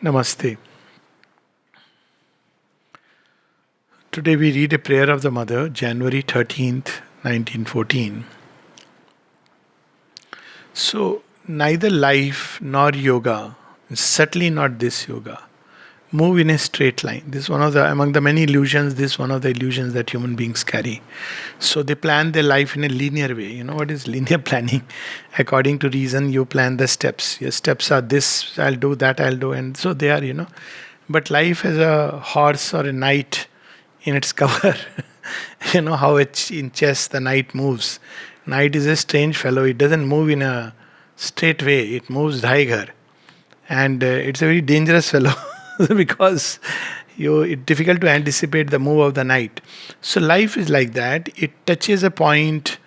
Namaste. Today we read a prayer of the Mother, January 13th, 1914. So, neither life nor yoga, certainly not this yoga, move in a straight line. This is one of the, among the many illusions, this is one of the illusions that human beings carry. So, they plan their life in a linear way. You know what is linear planning? According to reason, you plan the steps. Your steps are this, I'll do, that I'll do. And so they are. But life has a horse or a knight in its cover. You know how in chess the knight moves. Knight is a strange fellow. It doesn't move in a straight way. It moves daigar, and it's a very dangerous fellow because it's difficult to anticipate the move of the knight. So life is like that. It touches a point,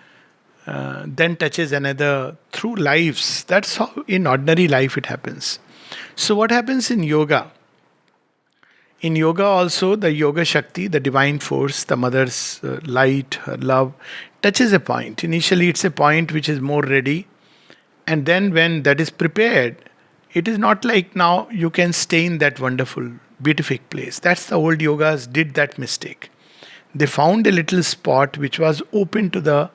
then touches another through lives. That's how in ordinary life it happens. So what happens in yoga? In yoga, also, the yoga Shakti, the divine force, the mother's light, her love, touches a point. Initially, it's a point which is more ready. And then, when that is prepared, it is not like now you can stay in that wonderful, beatific place. That's the old yogas did that mistake. They found a little spot which was open to the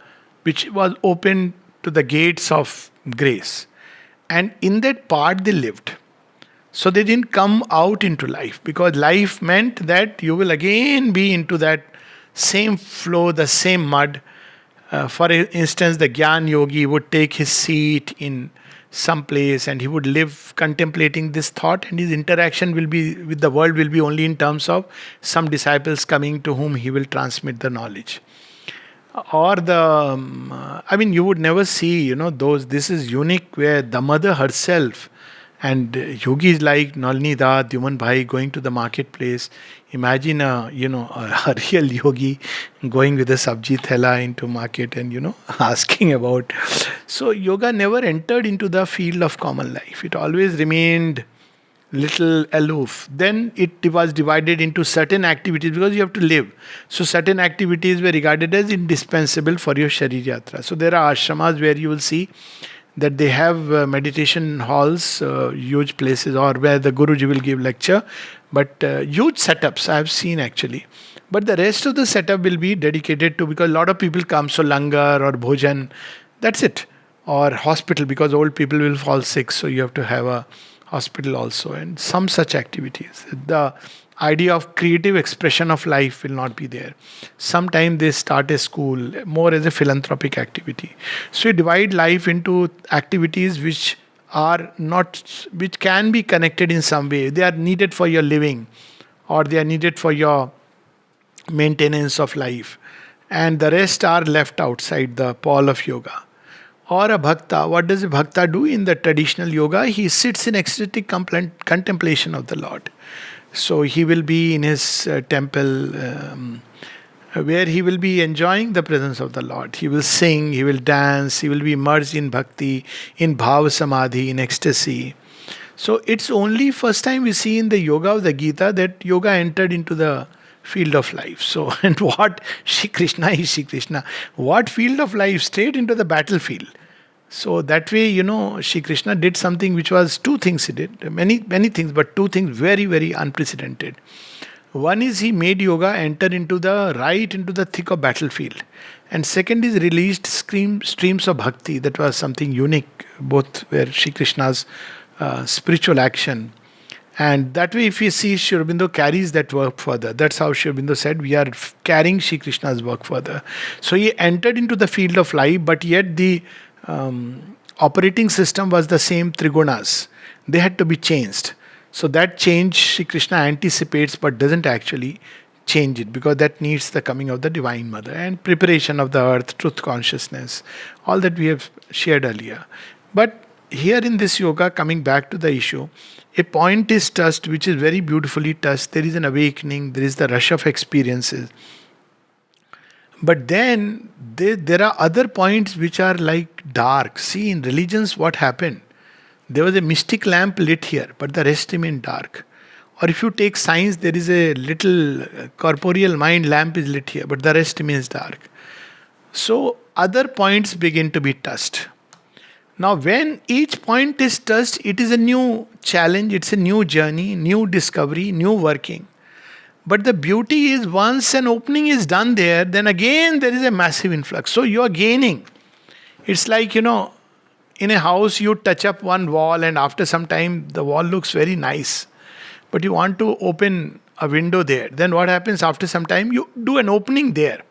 gates of grace. And in that part, they lived. So they didn't come out into life because life meant that you will again be into that same flow, the same mud. For instance, the Gyan Yogi would take his seat in some place and he would live contemplating this thought, and his interaction will be with the world will be only in terms of some disciples coming to whom he will transmit the knowledge. Or you would never see, those. This is unique where the mother herself and yogis like Nalini Dat, Dyuman Bhai going to the marketplace. Imagine a real yogi going with a sabji thela into market and asking about. So yoga never entered into the field of common life. It always remained little aloof. Then it was divided into certain activities because you have to live. So certain activities were regarded as indispensable for your Sharir Yatra. So there are ashramas where you will see that they have meditation halls, huge places, or where the Guruji will give lecture, but huge setups I have seen actually. But the rest of the setup will be dedicated to, because a lot of people come, so langar or bhojan, that's it. Or hospital, because old people will fall sick, so you have to have a hospital also, and some such activities. The idea of creative expression of life will not be there. Sometimes they start a school more as a philanthropic activity. So you divide life into activities which which can be connected in some way. They are needed for your living, or they are needed for your maintenance of life, and the rest are left outside the pall of yoga. Or a bhakta, what does a bhakta do in the traditional yoga? He sits in ecstatic contemplation of the Lord. So he will be in his temple, where he will be enjoying the presence of the Lord. He will sing, he will dance, he will be immersed in bhakti, in bhava samadhi, in ecstasy. So it's only first time we see in the yoga of the Gita that yoga entered into the field of life. So, and what Shri Krishna is Shri Krishna. What field of life? Straight into the battlefield. So that way, Shri Krishna did something which was two things he did. Many, many things, but two things very, very unprecedented. One is he made yoga enter right into the thick of battlefield. And second is released streams of bhakti. That was something unique, both were Shri Krishna's spiritual action. And that way, if you see, Sri Aurobindo carries that work further. That's how Sri Aurobindo said, we are carrying Shri Krishna's work further. So he entered into the field of life, but yet the operating system was the same trigunas. They had to be changed. So that change Shri Krishna anticipates but doesn't actually change it, because that needs the coming of the Divine Mother and preparation of the earth, truth consciousness, all that we have shared earlier. But here in this yoga, coming back to the issue, a point is touched which is very beautifully touched. There is an awakening, there is the rush of experiences. But then there are other points which are like dark. See, in religions, what happened? There was a mystic lamp lit here, but the rest remained dark. Or if you take science, there is a little corporeal mind lamp is lit here, but the rest remains dark. So other points begin to be touched. Now, when each point is touched, it is a new challenge, it's a new journey, new discovery, new working. But the beauty is, once an opening is done there, then again there is a massive influx. So you are gaining. It's like, in a house, you touch up one wall, and after some time, the wall looks very nice. But you want to open a window there. Then what happens after some time? You do an opening there.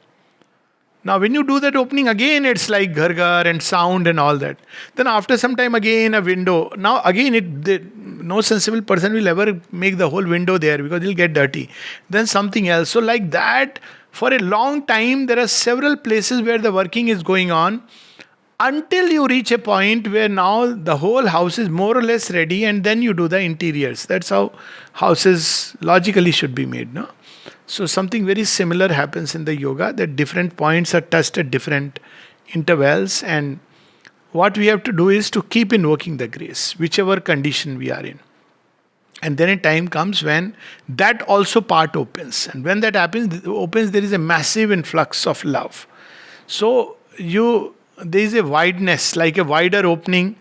Now, when you do that opening again, it's like gargar and sound and all that. Then after some time, again a window. Now again, no sensible person will ever make the whole window there because it'll get dirty. Then something else. So like that, for a long time, there are several places where the working is going on until you reach a point where now the whole house is more or less ready, and then you do the interiors. That's how houses logically should be made, no? So something very similar happens in the yoga, that different points are touched at different intervals, and what we have to do is to keep invoking the grace, whichever condition we are in. And then a time comes when that also part opens. And when that opens, there is a massive influx of love. So there is a wideness, like a wider opening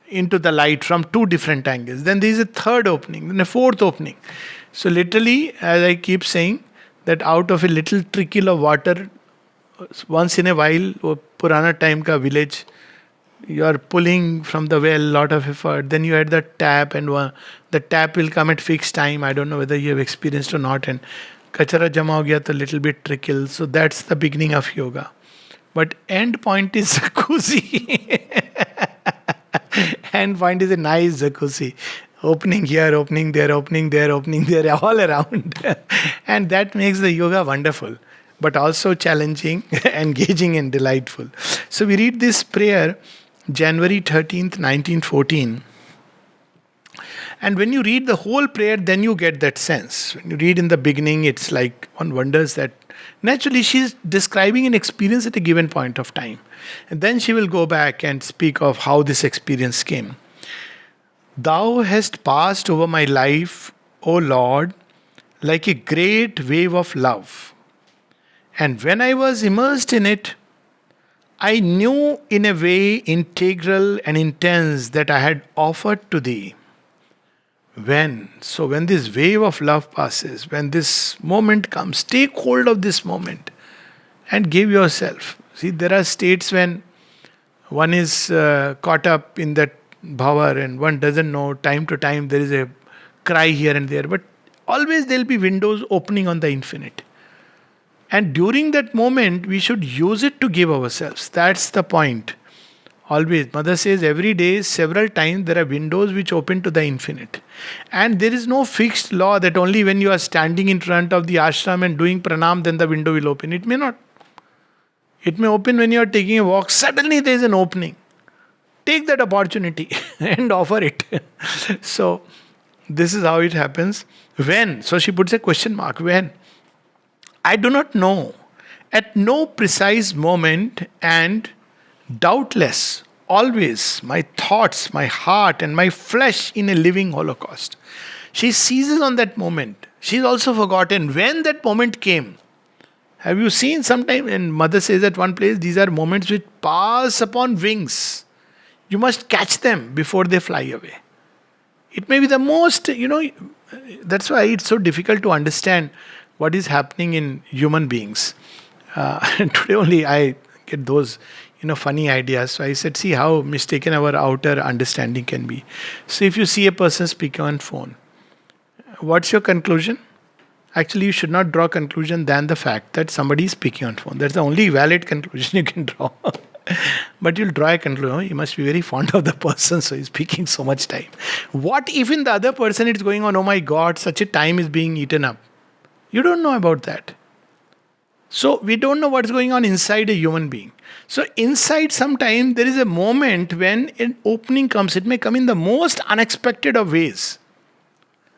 into the light from two different angles. Then there is a third opening, then a fourth opening. So literally, as I keep saying, that out of a little trickle of water, once in a while, Purana time ka village, you are pulling from the well, lot of effort. Then you add the tap, and the tap will come at fixed time. I don't know whether you have experienced or not. And kachara jama ho gaya, to little bit trickle. So that's the beginning of yoga. But end point is jacuzzi. End point is a nice jacuzzi. Opening here, opening there, opening there, opening there, all around. And that makes the yoga wonderful, but also challenging, engaging, and delightful. So we read this prayer, January 13th, 1914. And when you read the whole prayer, then you get that sense. When you read in the beginning, it's like one wonders that naturally she's describing an experience at a given point of time. And then she will go back and speak of how this experience came. Thou hast passed over my life, O Lord, like a great wave of love. And when I was immersed in it, I knew in a way integral and intense that I had offered to thee. When this wave of love passes, when this moment comes, take hold of this moment and give yourself. See, there are states when one is caught up in that bhavar and one doesn't know. Time to time there is a cry here and there, but always there will be windows opening on the infinite. And during that moment, we should use it to give ourselves. That's the point. Always, Mother says every day, several times, there are windows which open to the infinite. And there is no fixed law that only when you are standing in front of the ashram and doing pranam, then the window will open. It may not. It may open when you are taking a walk. Suddenly there is an opening. Take that opportunity and offer it. So, this is how it happens. When? So she puts a question mark. When? I do not know. At no precise moment, and doubtless, always, my thoughts, my heart, and my flesh in a living holocaust. She seizes on that moment. She's also forgotten when that moment came. Have you seen sometime? And Mother says at one place, these are moments which pass upon wings. You must catch them before they fly away. It may be the most, that's why it's so difficult to understand what is happening in human beings. And today only I get those, funny ideas. So I said, see how mistaken our outer understanding can be. So if you see a person speaking on phone, what's your conclusion? Actually, you should not draw conclusion than the fact that somebody is speaking on phone. That's the only valid conclusion you can draw. But you'll draw a conclusion. He must be very fond of the person, so he's speaking so much time. What if in the other person it's going on, oh my God, such a time is being eaten up? You don't know about that. So we don't know what's going on inside a human being. So inside sometime there is a moment when an opening comes. It may come in the most unexpected of ways.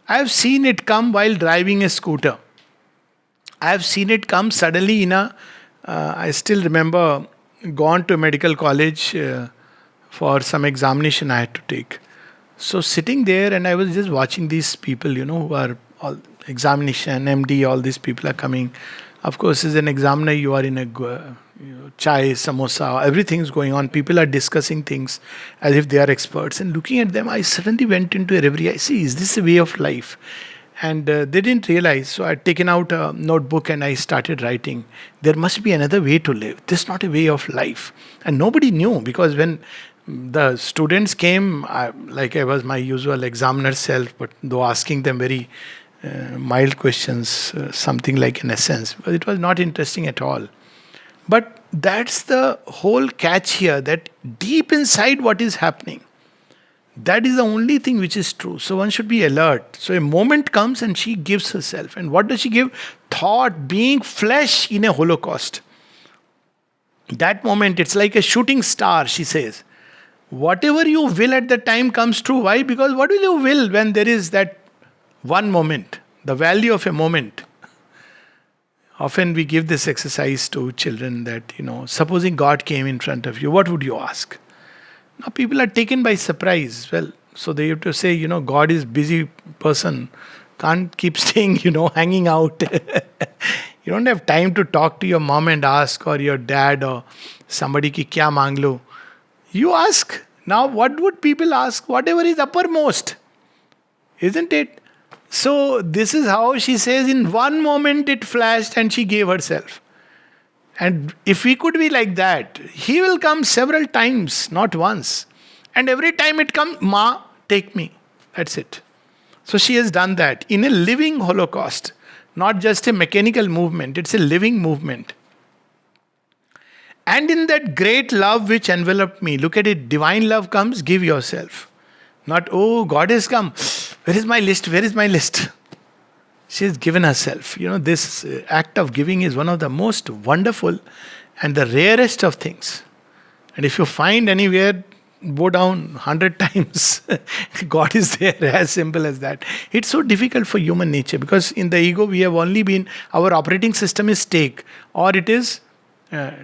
I have seen it come while driving a scooter. I have seen it come suddenly I still remember gone to a medical college for some examination I had to take. So sitting there and I was just watching these people, who are all examination, MD, all these people are coming. Of course, as an examiner, you are in a chai, samosa, everything is going on. People are discussing things as if they are experts. And looking at them, I suddenly went into a reverie. I see, is this a way of life? And they didn't realize. So I'd taken out a notebook and I started writing. There must be another way to live. This is not a way of life. And nobody knew, because when the students came, like I was my usual examiner self, but though asking them very mild questions, something like an essence, but it was not interesting at all. But that's the whole catch here, that deep inside what is happening, that is the only thing which is true. So one should be alert. So a moment comes and she gives herself. And what does she give? Thought, being flesh in a holocaust. That moment, it's like a shooting star, she says. Whatever you will at the time comes true. Why? Because what will you will when there is that one moment? The value of a moment. Often we give this exercise to children that, supposing God came in front of you, what would you ask? Now people are taken by surprise. Well, so they have to say, God is busy person. Can't keep staying, hanging out. You don't have time to talk to your mom and ask, or your dad, or somebody ki kya mang lo. You ask. Now what would people ask? Whatever is uppermost. Isn't it? So this is how she says, in one moment it flashed and she gave herself. And if we could be like that, he will come several times, not once. And every time it comes, Ma, take me. That's it. So she has done that in a living holocaust, not just a mechanical movement, it's a living movement. And in that great love which enveloped me, look at it, divine love comes, give yourself. Not, oh, God has come. Where is my list? Where is my list? She has given herself. This act of giving is one of the most wonderful and the rarest of things. And if you find anywhere, go down 100 times. God is there, as simple as that. It's so difficult for human nature, because in the ego we have only been, our operating system is take, or it is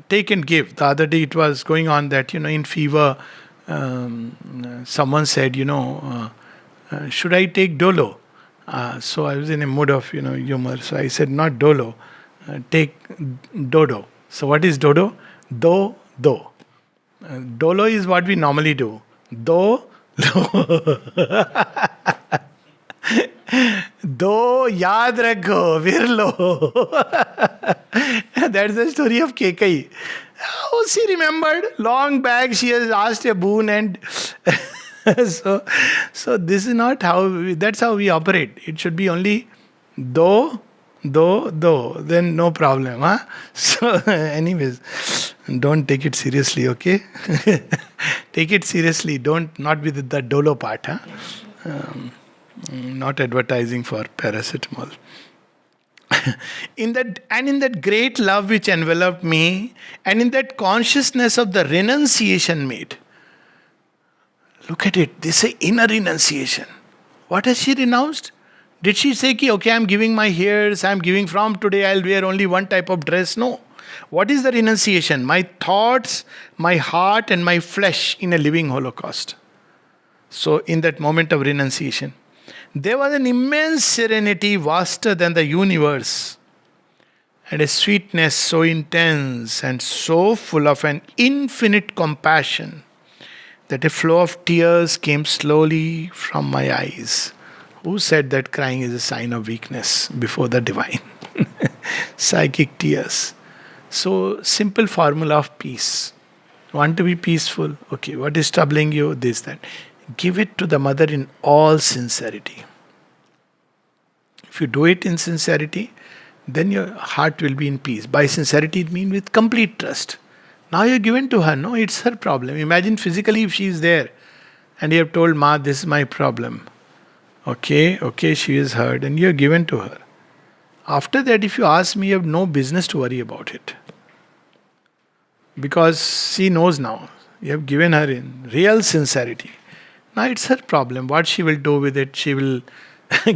take and give. The other day it was going on that, in fever, someone said, should I take Dolo? So I was in a mood of, humor. So I said, not Dolo, take Dodo. So what is Dodo? Do. Dolo is what we normally do. Do, Do, yaad rakho, virlo. That's the story of Kekai. Oh, she remembered. Long back she has asked a boon, and so this is not that's how we operate. It should be only do, then no problem. Huh? So anyways, don't take it seriously, okay? Take it seriously. Not with the dolo part. Huh? Not advertising for paracetamol. in that great love which enveloped me, and in that consciousness of the renunciation made. Look at it. This is inner renunciation. What has she renounced? Did she say, okay, I'm giving my hairs, I'm giving from today, I'll wear only one type of dress? No. What is the renunciation? My thoughts, my heart, and my flesh in a living holocaust. So, in that moment of renunciation, there was an immense serenity vaster than the universe, and a sweetness so intense and so full of an infinite compassion that a flow of tears came slowly from my eyes. Who said that crying is a sign of weakness before the divine? Psychic tears. So, simple formula of peace. Want to be peaceful? Okay, what is troubling you? This, that. Give it to the mother in all sincerity. If you do it in sincerity, then your heart will be in peace. By sincerity, it means with complete trust. Now you're given to her. No, it's her problem. Imagine physically if she is there and you have told Ma, this is my problem. Okay, she is heard, and you're given to her. After that, if you ask me, you have no business to worry about it. Because she knows now. You have given her in real sincerity. Now it's her problem. What she will do with it, she will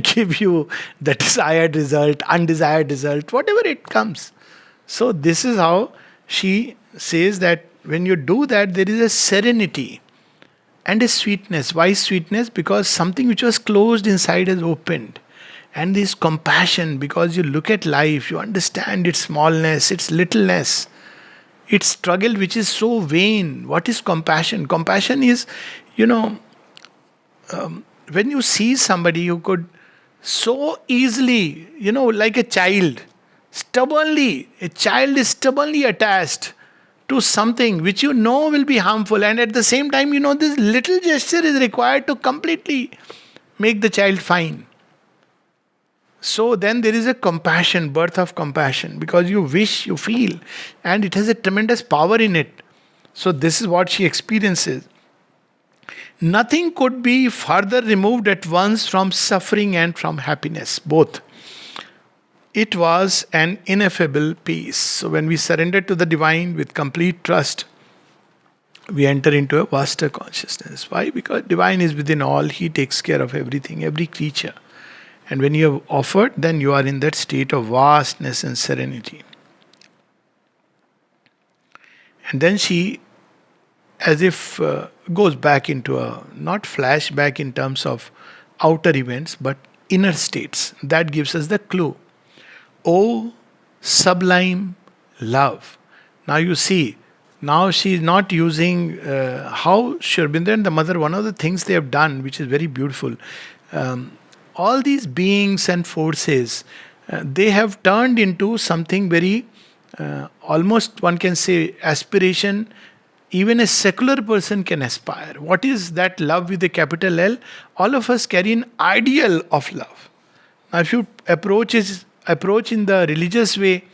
give you the desired result, undesired result, whatever it comes. So this is how she says that when you do that, there is a serenity and a sweetness. Why sweetness? Because something which was closed inside has opened. And this compassion, because you look at life, you understand its smallness, its littleness, its struggle, which is so vain. What is compassion? Compassion is, you know, when you see somebody who could so easily, like a child is stubbornly attached to something which will be harmful, and at the same time, this little gesture is required to completely make the child fine. So then there is a compassion, birth of compassion, because you wish, you feel, and it has a tremendous power in it. So this is what she experiences. Nothing could be further removed at once from suffering and from happiness, both. It was an ineffable peace. So when we surrender to the divine with complete trust, we enter into a vaster consciousness. Why? Because divine is within all. He takes care of everything, every creature. And when you have offered, then you are in that state of vastness and serenity. And then she, as if goes back into a, not flashback in terms of outer events, but inner states. That gives us the clue. Oh, sublime love. Now you see, now she is not using how Sri Aurobindo and the mother, one of the things they have done, which is very beautiful, all these beings and forces, they have turned into something very, almost one can say, aspiration. Even a secular person can aspire. What is that love with a capital L? All of us carry an ideal of love. Now, if you approach in the religious way,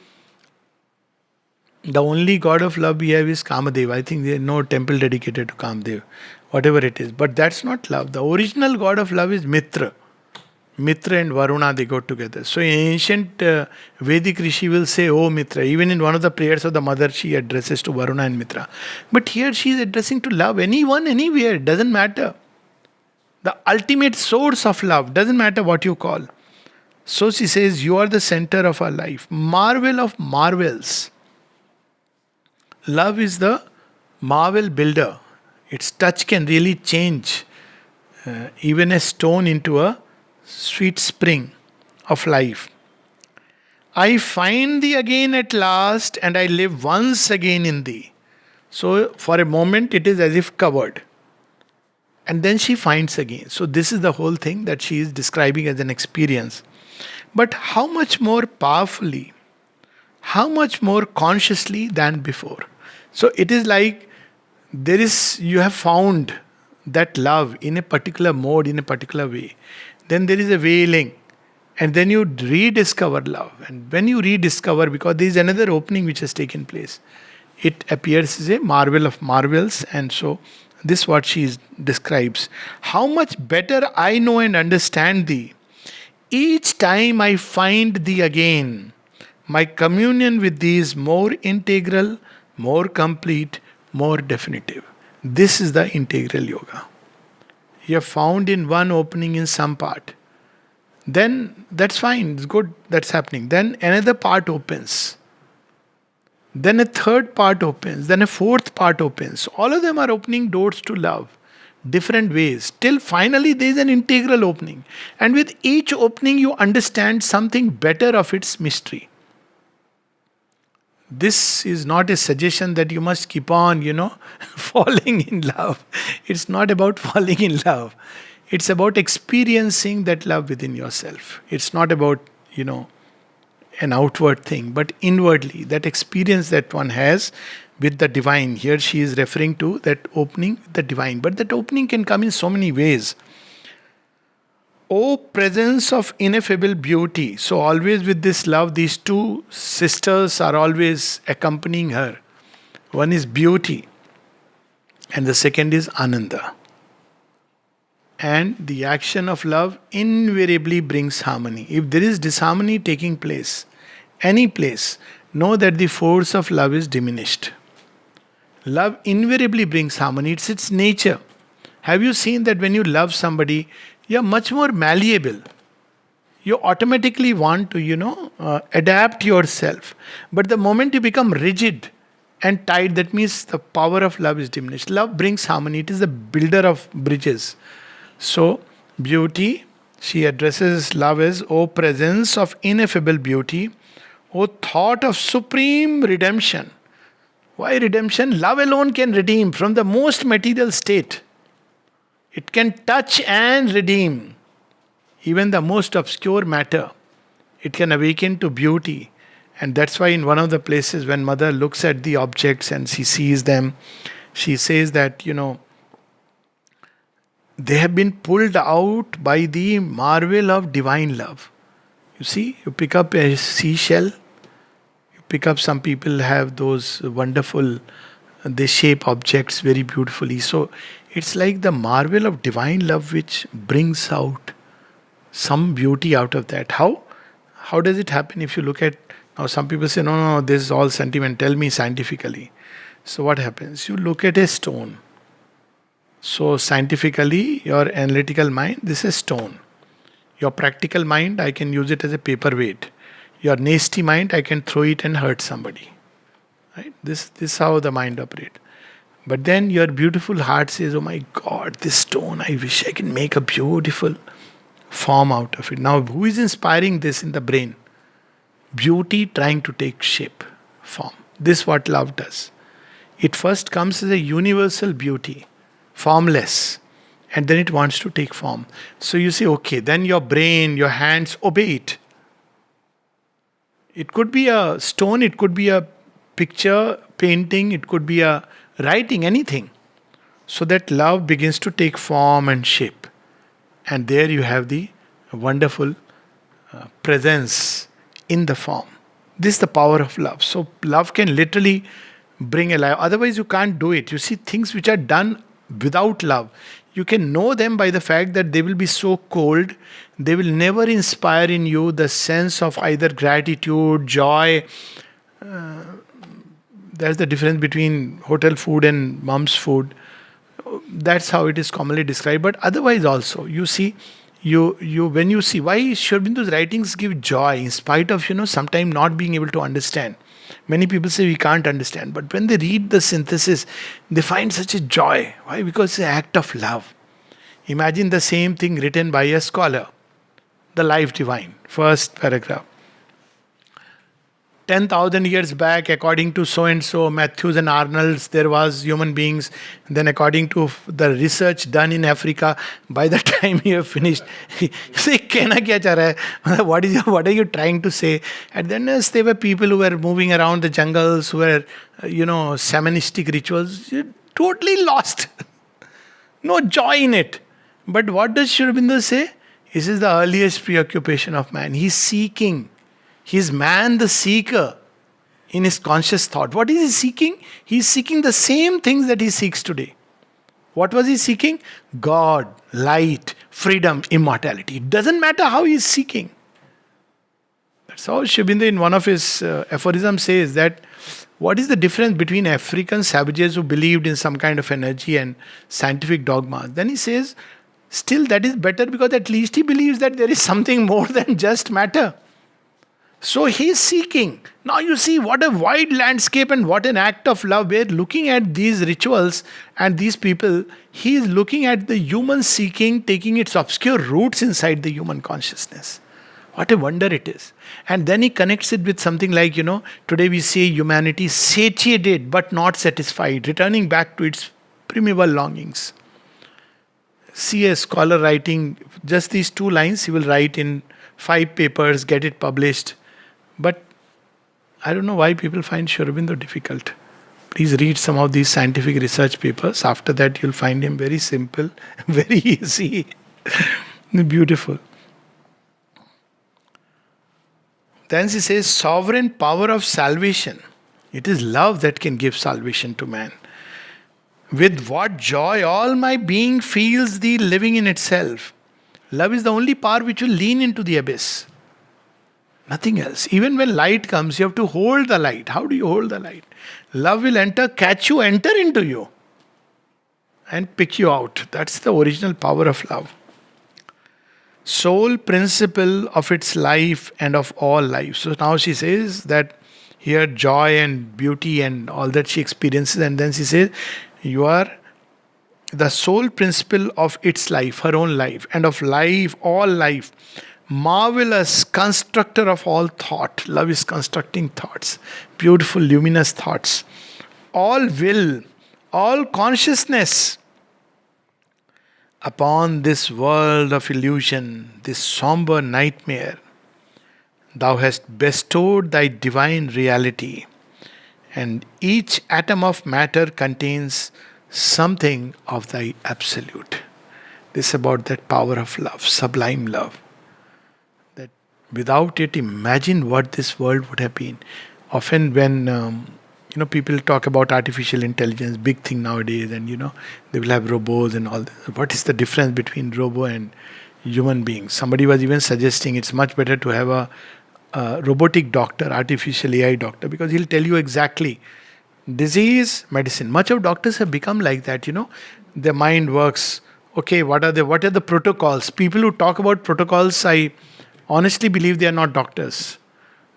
the only god of love we have is Kamadev. I think there is no temple dedicated to Kamadev, whatever it is. But that's not love. The original god of love is Mitra. Mitra and Varuna, they go together. So in ancient Vedic Rishi will say, oh Mitra. Even in one of the prayers of the mother, she addresses to Varuna and Mitra. But here she is addressing to love. Anyone, anywhere, doesn't matter. The ultimate source of love, doesn't matter what you call. So she says, you are the center of our life. Marvel of marvels. Love is the marvel builder. Its touch can really change even a stone into a sweet spring of life. I find thee again at last, and I live once again in thee. So for a moment it is as if covered. And then she finds again. So this is the whole thing that she is describing as an experience. But how much more powerfully, how much more consciously than before. So it is like you have found that love in a particular mode, in a particular way. Then there is a wailing, and then you rediscover love. And when you rediscover, because there is another opening which has taken place, it appears as a marvel of marvels. And so this is what describes. How much better I know and understand thee. Each time I find thee again, my communion with thee is more integral, more complete, more definitive. This is the integral yoga. You have found in one opening in some part. Then that's fine, it's good, that's happening. Then another part opens. Then a third part opens. Then a fourth part opens. All of them are opening doors to love. Different ways. Till finally there is an integral opening. And with each opening you understand something better of its mystery. This is not a suggestion that you must keep on, falling in love. It's not about falling in love. It's about experiencing that love within yourself. It's not about, an outward thing, but inwardly, that experience that one has with the divine. Here she is referring to that opening with the divine. But that opening can come in so many ways. O presence of ineffable beauty. So always with this love, these two sisters are always accompanying her. One is beauty, and the second is Ananda. And the action of love invariably brings harmony. If there is disharmony taking place, any place, know that the force of love is diminished. Love invariably brings harmony. It's its nature. Have you seen that when you love somebody, you're much more malleable. You automatically want to, adapt yourself. But the moment you become rigid and tight, that means the power of love is diminished. Love brings harmony. It is the builder of bridges. So, beauty, She addresses love as, O presence of ineffable beauty, O thought of supreme redemption. Why redemption? Love alone can redeem from the most material state. It can touch and redeem even the most obscure matter. It can awaken to beauty. And that's why, in one of the places, when mother looks at the objects and she sees them, she says that, they have been pulled out by the marvel of divine love. You see, you pick up a seashell, you pick up, some people have those wonderful, they shape objects very beautifully. So it's like the marvel of divine love which brings out some beauty out of that. How? How does it happen? If you look at, now some people say, no, no, this is all sentiment. Tell me scientifically. So what happens? You look at a stone. So scientifically, your analytical mind, this is stone. Your practical mind, I can use it as a paperweight. Your nasty mind, I can throw it and hurt somebody. Right? This is how the mind operates. But then your beautiful heart says, oh my God, this stone, I wish I can make a beautiful form out of it. Now, who is inspiring this in the brain? Beauty trying to take shape, form. This is what love does. It first comes as a universal beauty, formless, and then it wants to take form. So you say, okay, then your brain, your hands obey it. It could be a stone, it could be a picture, painting, it could be a writing, anything. So that love begins to take form and shape. And there you have the wonderful presence in the form. This is the power of love. So love can literally bring alive. Otherwise you can't do it. You see, things which are done without love, you can know them by the fact that they will be so cold. They will never inspire in you the sense of either gratitude, joy. There's the difference between hotel food and mom's food. That's how it is commonly described. But otherwise also, you see, you when you see why Sri Aurobindo's writings give joy in spite of sometimes not being able to understand. Many people say we can't understand, but when they read the synthesis, they find such a joy. Why? Because it's an act of love. Imagine the same thing written by a scholar, the Life Divine, first paragraph. 10,000 years back, according to so and so, Matthews and Arnold's, there was human beings. Then, according to the research done in Africa, by the time you have finished, you say, "Kehna kya cha raha hai?" What are you trying to say? And then there were people who were moving around the jungles, who were, shamanistic rituals, totally lost. No joy in it. But what does Sri Aurobindo say? This is the earliest preoccupation of man. He's seeking. He's man the seeker in his conscious thought. What is he seeking? He's seeking the same things that he seeks today. What was he seeking? God, light, freedom, immortality. It doesn't matter how he's seeking. That's how Sri Aurobindo in one of his aphorisms says that what is the difference between African savages who believed in some kind of energy and scientific dogmas? Then he says, still that is better because at least he believes that there is something more than just matter. So he is seeking. Now you see what a wide landscape and what an act of love. We're looking at these rituals and these people. He is looking at the human seeking, taking its obscure roots inside the human consciousness. What a wonder it is. And then he connects it with something like, today we say humanity satiated but not satisfied, returning back to its primeval longings. See a scholar writing just these 2 lines, he will write in 5 papers, get it published. But I don't know why people find Sri Aurobindo difficult. Please read some of these scientific research papers. After that, you'll find him very simple, very easy, beautiful. Then he says, sovereign power of salvation. It is love that can give salvation to man. With what joy all my being feels thee living in itself. Love is the only power which will lean into the abyss. Nothing else. Even when light comes, you have to hold the light. How do you hold the light? Love will catch you, enter into you, and pick you out. That's the original power of love. Sole principle of its life and of all life. So now she says that here joy and beauty and all that she experiences, and then she says, you are the sole principle of its life, her own life, and of life, all life, marvelous constructor of all thought. Love is constructing thoughts, beautiful, luminous thoughts. All will, all consciousness upon this world of illusion, this somber nightmare. Thou hast bestowed thy divine reality, and each atom of matter contains something of thy absolute. This is about that power of love, sublime love. That without it, imagine what this world would have been. Often, when people talk about artificial intelligence, big thing nowadays, and they will have robots and all. What is the difference between robo and human beings? Somebody was even suggesting it's much better to have a robotic doctor, artificial AI doctor, because he'll tell you exactly disease, medicine. Much of doctors have become like that. Their mind works. Okay, what are the protocols? People who talk about protocols, I honestly believe they are not doctors,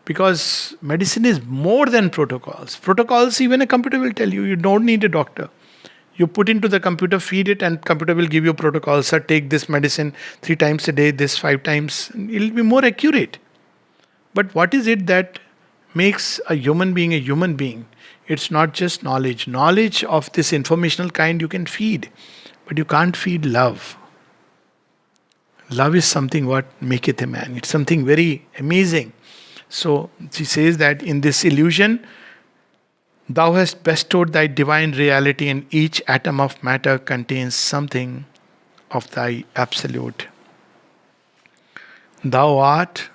because medicine is more than protocols. Protocols, even a computer will tell you. You don't need a doctor. You put into the computer, feed it, and computer will give you protocols. Sir, take this medicine 3 times a day, this 5 times. It'll be more accurate. But what is it that makes a human being a human being? It's not just knowledge. Knowledge of this informational kind you can feed, but you can't feed love. Love is something what maketh a man. It's something very amazing. So she says that in this illusion, thou hast bestowed thy divine reality, and each atom of matter contains something of thy absolute. Thou art,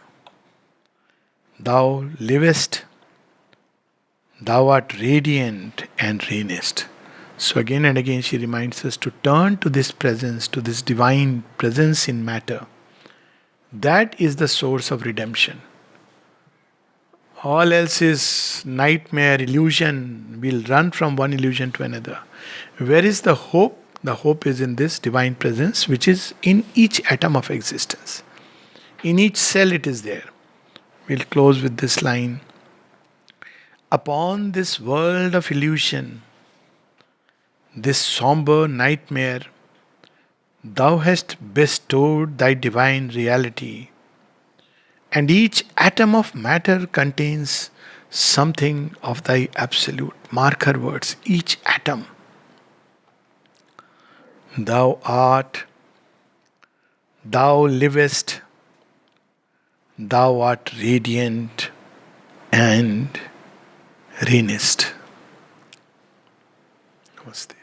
thou livest, thou art radiant and reignest. So again and again she reminds us to turn to this presence, to this divine presence in matter. That is the source of redemption. All else is nightmare, illusion. We'll run from one illusion to another. Where is the hope? The hope is in this divine presence, which is in each atom of existence. In each cell it is there. We'll close with this line. Upon this world of illusion, this somber nightmare, thou hast bestowed thy divine reality, and each atom of matter contains something of thy absolute. Mark her words, each atom. Thou art, thou livest, thou art radiant and reignest. Namaste.